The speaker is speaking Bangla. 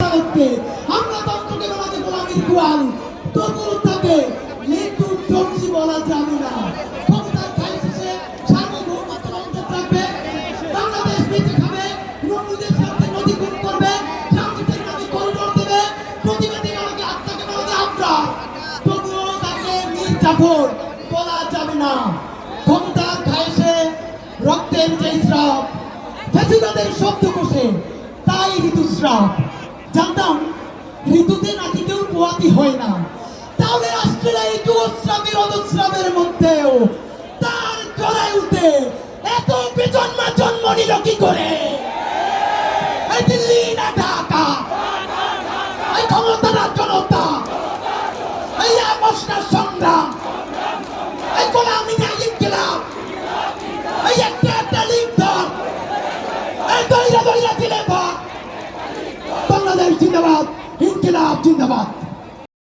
আদালতকে, আমরা তন্ত্রকে বলাকে গোলামীর গোয়াল, তবুও তাকে লেটু দর্জি বলা যাবে না। ক্ষমতার খাই শেষে সার্বভৌমত্ব অঞ্চল থাকবে, বাংলাদেশ বেঁচে খাবে, নদীদের সাথে নদী খুন করবে, সাংস্কৃতিক নদী করিডোর দেবে, প্রতিবাদী আমাকে আত্মাকে বলাকে আমরা, তবুও তাকে মীর জাফর বলা যাবে না। ক্ষমতার খাইছে রক্তের যে স্রাব, ফ্যাসিবাদের শব্দকোষে তাই ঋতুস্রাব। জানতাম ঋতুতে নাকি কেউ পোয়াতি হয় না, তাহলে রাষ্ট্রের এই যুগস্রাবের অধস্রাবের মধ্যেও তার জরায়ুতে এত বেজন্মা জন্ম নিল কি করে? এই দিল্লি না ঢাকা, এই ক্ষমতা না জনতা, এই আপোষ না সংগ্রাম, এই গোলামি না ইনকিলাব, এই একটা লিপ্তর, এই দইরা দইরা দিলে বাংলাদেশ জিন্দাবাদ, ইনকিলাব জিন্দাবাদ।